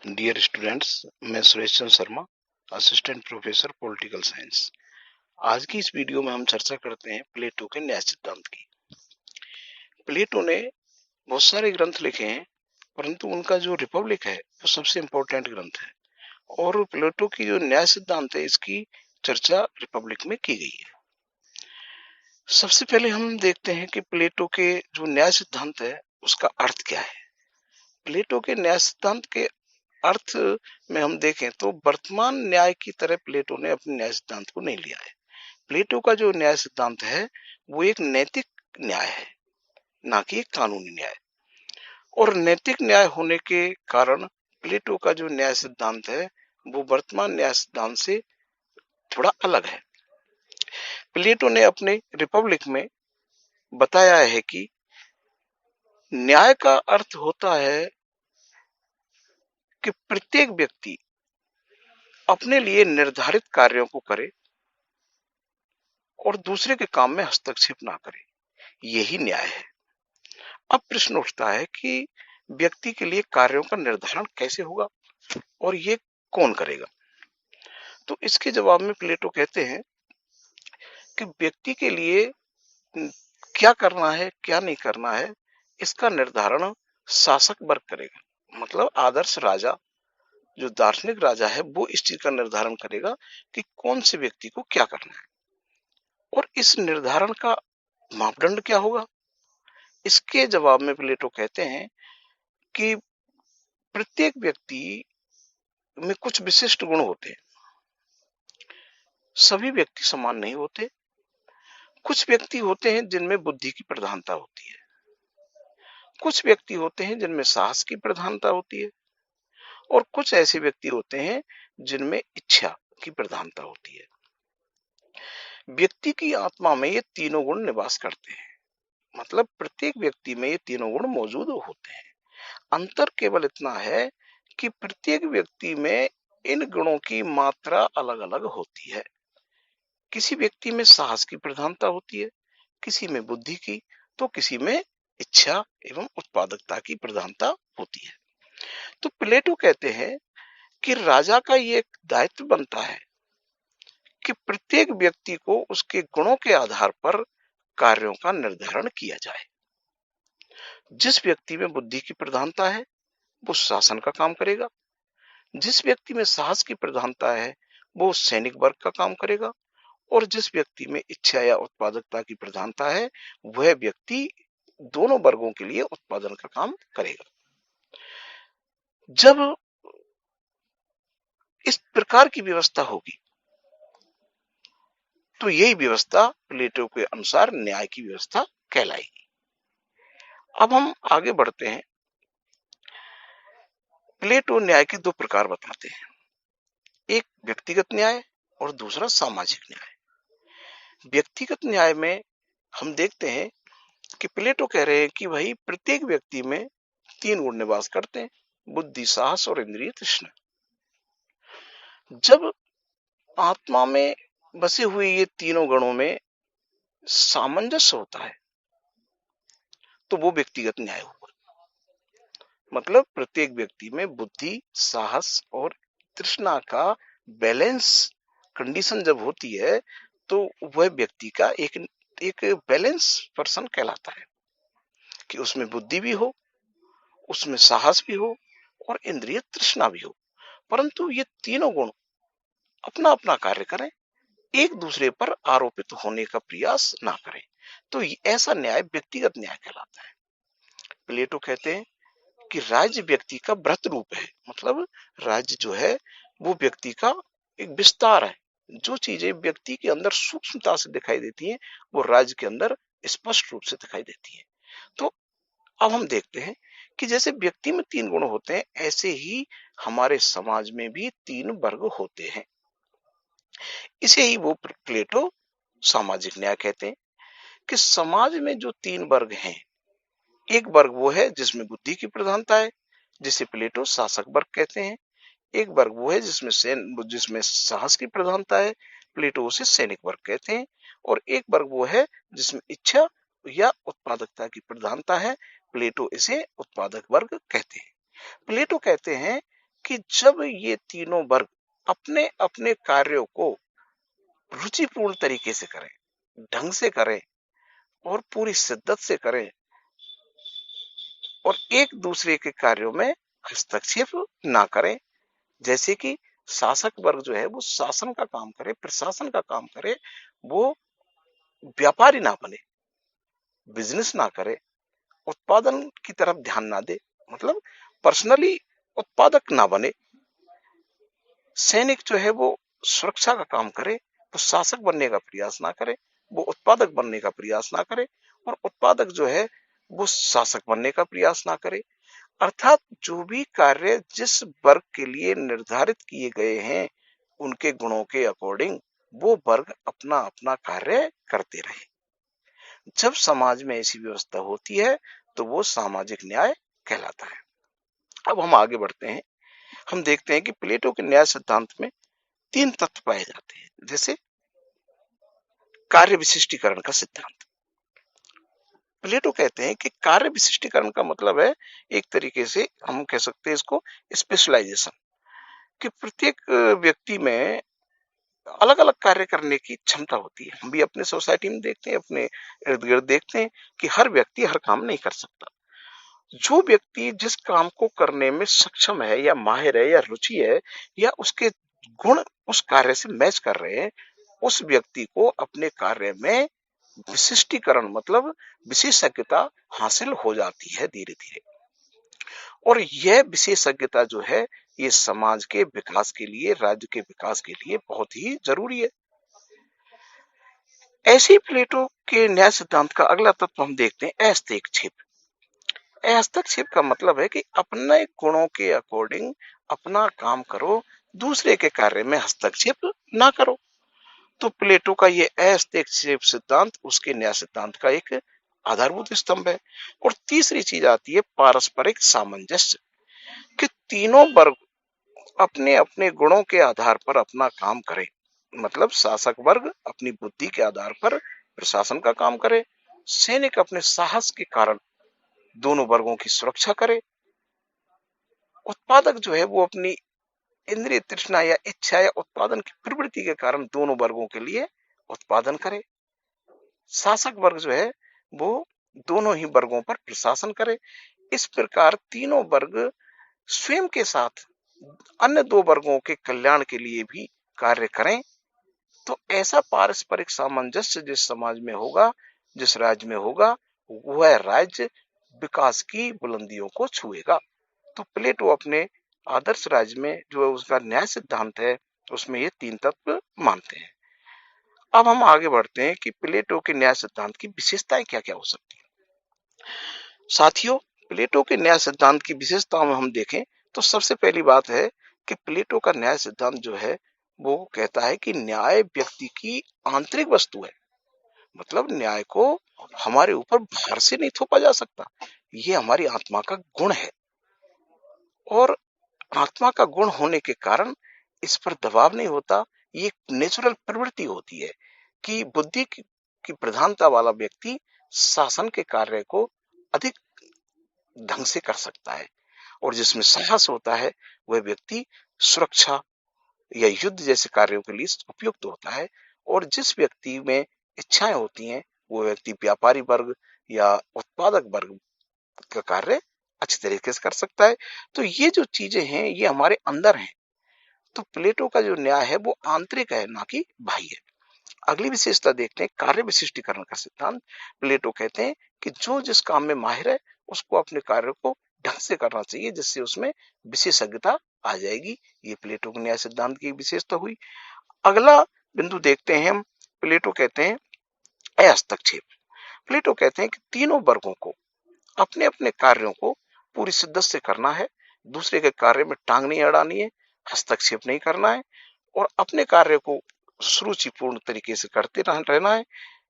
Dear students, मैं Suresh Chandra Sharma, assistant professor political science. आज की इस वीडियो में हम चर्चा करते हैं प्लेटो के न्याय सिद्धांत की। प्लेटो ने बहुत सारे ग्रंथ लिखे हैं, परंतु उनका जो रिपब्लिक है वो सबसे इम्पोर्टेंट ग्रंथ है और प्लेटो की जो न्याय सिद्धांत है इसकी चर्चा रिपब्लिक में की गई है। सबसे पहले हम देखते हैं कि प्लेटो के जो न्याय सिद्धांत है उसका अर्थ क्या है। प्लेटो के न्याय सिद्धांत के अर्थ में हम देखें तो वर्तमान न्याय की तरह प्लेटो ने अपने न्याय सिद्धांत को नहीं लिया है। प्लेटो का जो न्याय सिद्धांत है वो एक नैतिक न्याय है, ना कि एक कानूनी न्याय। और नैतिक न्याय होने के कारण प्लेटो का जो न्याय सिद्धांत है वो वर्तमान न्याय सिद्धांत से थोड़ा अलग है। प्लेटो ने अपने रिपब्लिक में बताया है कि न्याय का अर्थ होता है कि प्रत्येक व्यक्ति अपने लिए निर्धारित कार्यों को करे और दूसरे के काम में हस्तक्षेप ना करे, यही न्याय है। अब प्रश्न उठता है कि व्यक्ति के लिए कार्यों का निर्धारण कैसे होगा और ये कौन करेगा। तो इसके जवाब में प्लेटो कहते हैं कि व्यक्ति के लिए क्या करना है क्या नहीं करना है इसका निर्धारण शासक वर्ग करेगा। मतलब आदर्श राजा, जो दार्शनिक राजा है, वो इस चीज का निर्धारण करेगा कि कौन से व्यक्ति को क्या करना है। और इस निर्धारण का मापदंड क्या होगा, इसके जवाब में प्लेटो कहते हैं कि प्रत्येक व्यक्ति में कुछ विशिष्ट गुण होते हैं। सभी व्यक्ति समान नहीं होते। कुछ व्यक्ति होते हैं जिनमें बुद्धि की प्रधानता होती है, कुछ व्यक्ति होते हैं जिनमें साहस की प्रधानता होती है और कुछ ऐसे व्यक्ति होते हैं जिनमें इच्छा की प्रधानता होती है। व्यक्ति की आत्मा में ये तीनों गुण निवास करते हैं। मतलब प्रत्येक व्यक्ति में ये तीनों गुण मौजूद होते हैं। अंतर केवल इतना है कि प्रत्येक व्यक्ति में इन गुणों की मात्रा अलग अलग होती है। किसी व्यक्ति में साहस की प्रधानता होती है, किसी में बुद्धि की, तो किसी में इच्छा एवं उत्पादकता की प्रधानता होती है। तो प्लेटो कहते हैं कि राजा का ये एक दायित्व बनता है कि प्रत्येक व्यक्ति को उसके गुणों के आधार पर कार्यों का निर्धारण किया जाए। जिस व्यक्ति में बुद्धि की प्रधानता है वो शासन का काम करेगा, जिस व्यक्ति में साहस की प्रधानता है वो सैनिक वर्ग का काम करेगा और जिस व्यक्ति में इच्छा या उत्पादकता की प्रधानता है वह व्यक्ति दोनों वर्गों के लिए उत्पादन का काम करेगा। जब इस प्रकार की व्यवस्था होगी तो यही व्यवस्था प्लेटो के अनुसार न्याय की व्यवस्था कहलाएगी। अब हम आगे बढ़ते हैं। प्लेटो न्याय के दो प्रकार बताते हैं, एक व्यक्तिगत न्याय और दूसरा सामाजिक न्याय। व्यक्तिगत न्याय में हम देखते हैं कि प्लेटो कह रहे हैं कि भाई प्रत्येक व्यक्ति में तीन गुण निवास करते हैं, बुद्धि, साहस और इंद्रिय तृष्णा। जब आत्मा में बसे हुए ये तीनों गुणों में सामंजस्य होता है तो वो व्यक्तिगत न्याय होगा। मतलब प्रत्येक व्यक्ति में बुद्धि, साहस और तृष्णा का बैलेंस कंडीशन जब होती है तो वह व्यक्ति का एक बैलेंस पर्सन कहलाता है कि उसमें बुद्धि भी हो, उसमें साहस भी हो और इंद्रिय तृष्णा भी हो, परंतु ये तीनों गुण अपना अपना कार्य करें, एक दूसरे पर आरोपित होने का प्रयास ना करें। तो ऐसा न्याय व्यक्तिगत न्याय कहलाता है। प्लेटो कहते हैं कि राज्य व्यक्ति का वृत्त रूप है। मतलब राज्य जो है वो व्यक्ति का एक विस्तार है। जो चीजें व्यक्ति के अंदर सूक्ष्मता से दिखाई देती हैं वो राज्य के अंदर स्पष्ट रूप से दिखाई देती है। तो अब हम देखते हैं कि जैसे व्यक्ति में तीन गुण होते हैं ऐसे ही हमारे समाज में भी तीन वर्ग होते हैं। इसे ही वो प्लेटो सामाजिक न्याय कहते हैं कि समाज में जो तीन वर्ग हैं, एक वर्ग वो है जिसमें बुद्धि की प्रधानता है जिसे प्लेटो शासक वर्ग कहते हैं, एक वर्ग वो है जिसमें साहस की प्रधानता है, प्लेटो उसे सैनिक वर्ग कहते हैं, और एक वर्ग वो है जिसमें इच्छा या उत्पादकता की प्रधानता है, प्लेटो इसे उत्पादक वर्ग कहते हैं। प्लेटो कहते हैं कि जब ये तीनों वर्ग अपने अपने कार्यों को रुचिपूर्ण तरीके से करें, ढंग से करें और पूरी शिद्दत से करें और एक दूसरे के कार्यों में हस्तक्षेप ना करें, जैसे कि शासक वर्ग जो है वो शासन का काम करे, प्रशासन का काम करे, वो व्यापारी ना बने, बिजनेस ना करे, उत्पादन की तरफ ध्यान ना दे, मतलब पर्सनली उत्पादक ना बने। सैनिक जो है वो सुरक्षा का काम करे, वो शासक बनने का प्रयास ना करे, वो उत्पादक बनने का प्रयास ना करे, और उत्पादक जो है वो शासक बनने का प्रयास ना करे। अर्थात जो भी कार्य जिस वर्ग के लिए निर्धारित किए गए हैं उनके गुणों के अकॉर्डिंग वो वर्ग अपना अपना कार्य करते रहे। जब समाज में ऐसी व्यवस्था होती है तो वो सामाजिक न्याय कहलाता है। अब हम आगे बढ़ते हैं। हम देखते हैं कि प्लेटो के न्याय सिद्धांत में तीन तत्व पाए जाते हैं, जैसे कार्य विशिष्टीकरण का सिद्धांत। प्लेटो कहते हैं कि कार्य विशिष्टीकरण का मतलब है, एक तरीके से हम कह सकते हैं इसको स्पेशलाइजेशन, कि प्रत्येक व्यक्ति में अलग अलग कार्य करने की क्षमता होती है। हम भी अपने सोसाइटी में देखते हैं, अपने इर्द गिर्द देखते हैं कि हर व्यक्ति हर काम नहीं कर सकता। जो व्यक्ति जिस काम को करने में सक्षम है या माहिर है या रुचि है या उसके गुण उस कार्य से मैच कर रहे हैं, उस व्यक्ति को अपने कार्य में विशिष्टीकरण मतलब विशेषज्ञता हासिल हो जाती है धीरे धीरे। और यह विशेषज्ञता जो है ये समाज के विकास के लिए, राज्य के विकास के लिए बहुत ही जरूरी है। ऐसे ही प्लेटो के न्याय सिद्धांत का अगला तत्व हम देखते हैं हस्तक्षेप। हस्तक्षेप का मतलब है कि अपने गुणों के अकॉर्डिंग अपना काम करो, दूसरे के कार्य में हस्तक्षेप ना करो। तो प्लेटो का ये हस्तक्षेप सिद्धांत उसके न्याय सिद्धांत का एक आधारभूत स्तंभ है। और तीसरी चीज आती है पारस्परिक सामंजस्य, कि तीनों वर्ग अपने अपने गुणों के आधार पर अपना काम करें, मतलब शासक वर्ग अपनी बुद्धि के आधार पर प्रशासन का काम करे, सैनिक अपने साहस के कारण दोनों वर्गों की सुरक्षा करे, उत्पादक जो है वो अपनी इंद्रिय तृष्णा या इच्छा या उत्पादन की प्रवृत्ति के कारण दोनों वर्गों के लिए उत्पादन करे, शासक वर्ग जो है वो दोनों ही वर्गों पर प्रशासन करे। इस प्रकार तीनों वर्ग स्वयं के साथ अन्य दो वर्गों के कल्याण के लिए भी कार्य करें। तो ऐसा पारस्परिक सामंजस्य जिस समाज में होगा, जिस राज्य में होगा, वह राज्य विकास की बुलंदियों को छुएगा। तो प्लेटो अपने आदर्श राज्य में जो उसका न्याय सिद्धांत है उसमें ये तीन तत्व मानते हैं। अब हम आगे बढ़ते हैं कि प्लेटो के न्याय सिद्धांत की विशेषताएं क्या क्या हो सकती हैं। साथियों, प्लेटो के न्याय सिद्धांत की विशेषताओं में हम देखें तो सबसे पहली बात है कि प्लेटो का न्याय सिद्धांत जो है वो कहता है कि न्याय व्यक्ति की आंतरिक वस्तु है, मतलब न्याय को हमारे ऊपर बाहर से नहीं थोपा जा सकता, ये हमारी आत्मा का गुण है। और आत्मा का गुण होने के कारण इस पर दबाव नहीं होता, ये नेचुरल प्रवृत्ति होती है कि बुद्धि की प्रधानता वाला व्यक्ति शासन के कार्य को अधिक ढंग से कर सकता है, और जिसमें साहस होता है वह व्यक्ति सुरक्षा या युद्ध जैसे कार्यों के लिए उपयुक्त होता है, और जिस व्यक्ति में इच्छाएं होती हैं वो व्यक्ति व्यापारी वर्ग या उत्पादक वर्ग का कार्य अच्छी तरीके से कर सकता है। तो ये जो चीजें हैं ये हमारे अंदर हैं। तो प्लेटो का जो न्याय है वो आंतरिक है, ना कि बाह्य। अगली विशेषता देखते हैं कार्य विशिष्टीकरण का सिद्धांत। प्लेटो कहते हैं कि जो जिस काम में माहिर है उसको अपने कार्य को ढंग से करना चाहिए, जिससे उसमें विशेषज्ञता आ जाएगी। ये प्लेटो के न्याय सिद्धांत की विशेषता हुई। अगला बिंदु देखते हैं हम। प्लेटो कहते हैं हस्तक्षेप। प्लेटो कहते हैं कि तीनों वर्गों को अपने अपने कार्यों को पूरी शिद्दत से करना है, दूसरे के कार्य में टांग नहीं अड़ानी है, हस्तक्षेप नहीं करना है, और अपने कार्य को सुरुचिपूर्ण तरीके से करते रहना है।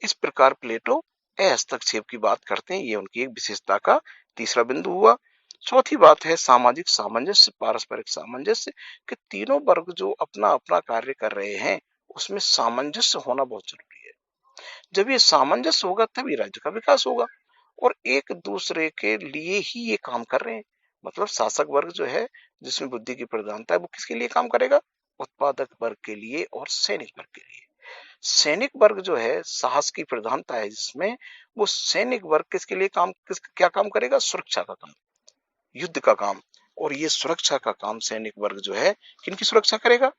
इस प्रकार प्लेटो हस्तक्षेप की बात करते हैं, ये उनकी एक विशेषता का तीसरा बिंदु हुआ। चौथी बात है सामाजिक सामंजस्य, पारस्परिक सामंजस्य, कि तीनों वर्ग जो अपना अपना कार्य कर रहे हैं उसमें सामंजस्य होना बहुत जरूरी है। जब ये सामंजस्य होगा तभी राज्य का विकास होगा, और एक दूसरे के लिए ही ये काम कर रहे हैं, मतलब शासक वर्ग जो है जिसमें बुद्धि की प्रधानता है वो किसके लिए काम करेगा? उत्पादक वर्ग के लिए और सैनिक वर्ग के लिए। सैनिक वर्ग जो है साहस की प्रधानता है जिसमें, वो सैनिक वर्ग किसके लिए क्या काम करेगा? सुरक्षा का काम, युद्ध का काम। और ये सुरक्षा का काम सैनिक वर्ग जो है किनकी सुरक्षा करेगा?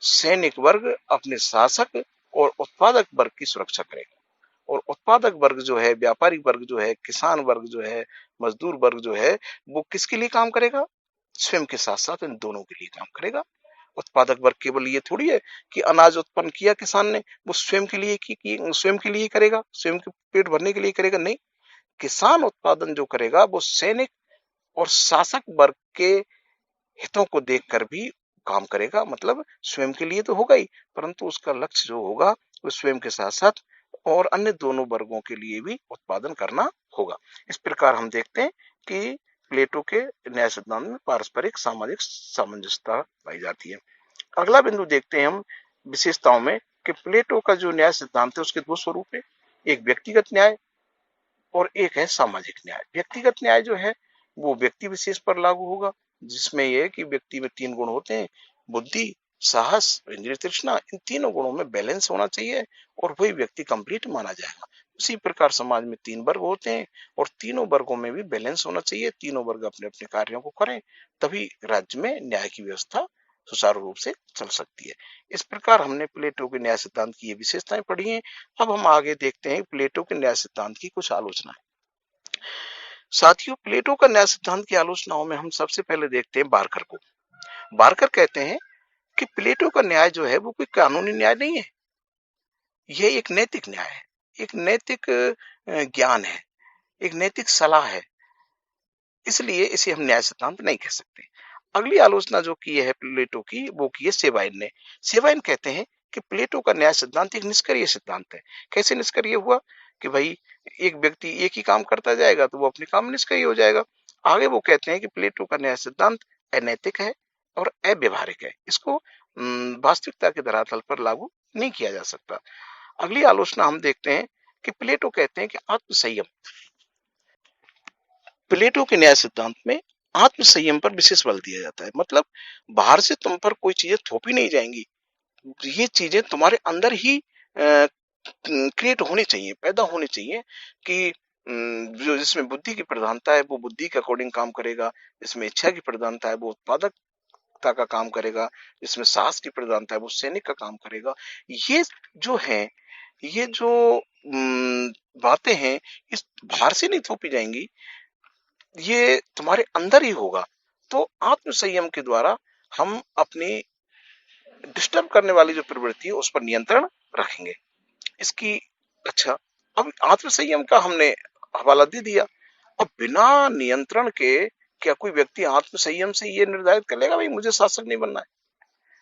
सैनिक वर्ग अपने शासक और उत्पादक वर्ग की सुरक्षा करेगा। और उत्पादक वर्ग जो है, व्यापारी वर्ग जो है, किसान वर्ग जो है, मजदूर वर्ग जो है, वो किसके लिए काम करेगा? स्वयं के साथ साथ इन दोनों के लिए काम करेगा। उत्पादक वर्ग केवल ये थोड़ी है कि अनाज उत्पन्न किया किसान ने, वो स्वयं के लिए स्वयं के लिए करेगा, स्वयं के पेट भरने के लिए करेगा? नहीं, किसान उत्पादन जो करेगा वो सैनिक और शासक वर्ग के हितों को देखकर भी काम करेगा। मतलब स्वयं के लिए तो होगा ही, परंतु उसका लक्ष्य जो होगा वो स्वयं के साथ साथ और अन्य दोनों वर्गों के लिए भी उत्पादन करना होगा। इस प्रकार हम देखते हैं कि प्लेटो के न्याय सिद्धांत में पारस्परिक सामाजिक सामंजस्यता पाई जाती है। अगला बिंदु देखते हैं हम विशेषताओं में कि प्लेटो का जो न्याय सिद्धांत है उसके दो स्वरूप है, एक व्यक्तिगत न्याय और एक है सामाजिक न्याय। व्यक्तिगत न्याय जो है वो व्यक्ति विशेष पर लागू होगा, जिसमें यह कि व्यक्ति में 3 गुण होते हैं, बुद्धि, साहस, इंद्रिय तृष्णा। इन तीनों गुणों में बैलेंस होना चाहिए और वही व्यक्ति कंप्लीट माना जाएगा। उसी प्रकार समाज में 3 वर्ग होते हैं और तीनों वर्गों में भी बैलेंस होना चाहिए, तीनों वर्ग अपने अपने कार्यों को करें, तभी राज्य में न्याय की व्यवस्था सुचारू रूप से चल सकती है। इस प्रकार हमने प्लेटो के न्याय सिद्धांत की ये विशेषताएं पढ़ी हैं। अब हम आगे देखते हैं प्लेटो के न्याय सिद्धांत की कुछ आलोचना। साथियों, प्लेटो का न्याय सिद्धांत की आलोचनाओं में हम सबसे पहले देखते हैं बारकर को। बारकर कहते हैं कि प्लेटो का न्याय जो है वो कोई कानूनी न्याय नहीं है, यह एक नैतिक न्याय है, एक नैतिक ज्ञान है, एक नैतिक सलाह है, इसलिए इसे हम न्याय सिद्धांत नहीं कह सकते। अगली आलोचना जो की है प्लेटो की वो की है सेवाइन ने। सेवाइन कहते हैं कि प्लेटो का न्याय सिद्धांत एक निष्क्रिय सिद्धांत है। कैसे निष्क्रिय हुआ? कि भाई एक व्यक्ति एक ही काम करता जाएगा तो वो अपने काम में निष्क्रिय हो जाएगा। आगे वो कहते हैं कि प्लेटो का न्याय सिद्धांत अनैतिक है और अव्यवहारिक है, इसको वास्तविकता के धरातल पर लागू नहीं किया जा सकता। अगली आलोचना हम देखते हैं कि प्लेटो कहते हैं कि आत्म संयम, प्लेटो के न्याय सिद्धांत में आत्म संयम पर विशेष बल दिया जाता है। मतलब बाहर से तुम पर कोई चीजें थोपी नहीं जाएंगी, ये चीजें तुम्हारे अंदर ही क्रिएट होनी चाहिए, पैदा होनी चाहिए कि जो जिसमें बुद्धि की प्रधानता है वो बुद्धि के अकॉर्डिंग काम करेगा, जिसमें इच्छा की प्रधानता है वो उत्पादकता का काम करेगा, जिसमें साहस की प्रधानता है वो सैनिक का काम करेगा। ये जो है, ये जो बातें हैं इस बाहर से नहीं थोपी जाएंगी, ये तुम्हारे अंदर ही होगा। तो आत्म संयम के द्वारा हम अपनी डिस्टर्ब करने वाली जो प्रवृत्ति है उस पर नियंत्रण रखेंगे। इसकी अच्छा, अब आत्म संयम का हमने हवाला दे दिया। अब बिना नियंत्रण के क्या कोई व्यक्ति आत्म संयम से ये निर्धारित कर लेगा भाई मुझे शासक नहीं बनना है?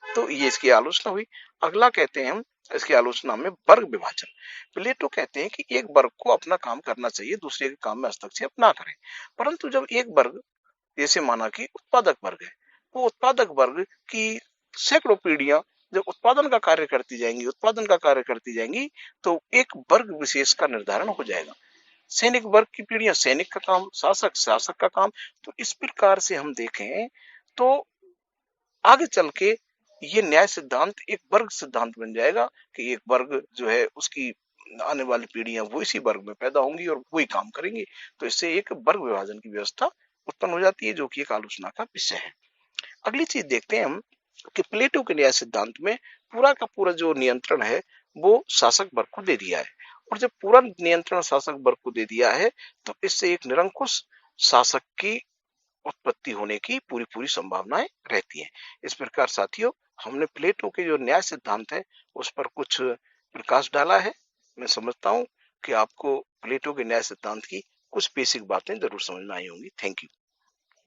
तो ये इसकी आलोचना हुई। अगला कहते हैं हम इसकी आलोचना में वर्ग विभाजन। प्लेटो कहते हैं कि एक वर्ग को अपना काम करना चाहिए, दूसरे के काम में हस्तक्षेप ना करें। परंतु जब एक वर्ग, जैसे माना कि उत्पादक वर्ग है, वो उत्पादक वर्ग की सैकड़ों पीढ़ियां जब उत्पादन का कार्य करती जाएंगी, उत्पादन का कार्य करती जाएंगी, तो एक वर्ग विशेष का निर्धारण हो जाएगा। सैनिक वर्ग की पीढ़ियां सैनिक का काम, शासक शासक का काम। तो इस प्रकार से हम देखें तो आगे चल के ये न्याय सिद्धांत एक वर्ग सिद्धांत बन जाएगा कि एक वर्ग जो है उसकी आने वाली पीढ़ियां वो इसी वर्ग में पैदा होंगी और वही काम करेंगी। तो इससे एक वर्ग विभाजन की व्यवस्था उत्पन्न हो जाती है, जो कि एक आलोचना का विषय है। अगली चीज देखते हैं हम कि प्लेटो के न्याय सिद्धांत में पूरा का पूरा जो नियंत्रण है वो शासक वर्ग को दे दिया है। और जब पूरा नियंत्रण शासक वर्ग को दे दिया है तो इससे एक निरंकुश शासक की उत्पत्ति होने की पूरी पूरी संभावनाएं रहती हैं। इस प्रकार साथियों, हमने प्लेटो के जो न्याय सिद्धांत है उस पर कुछ प्रकाश डाला है। मैं समझता हूं कि आपको प्लेटो के न्याय सिद्धांत की कुछ बेसिक बातें जरूर समझ में आई होंगी। Thank you.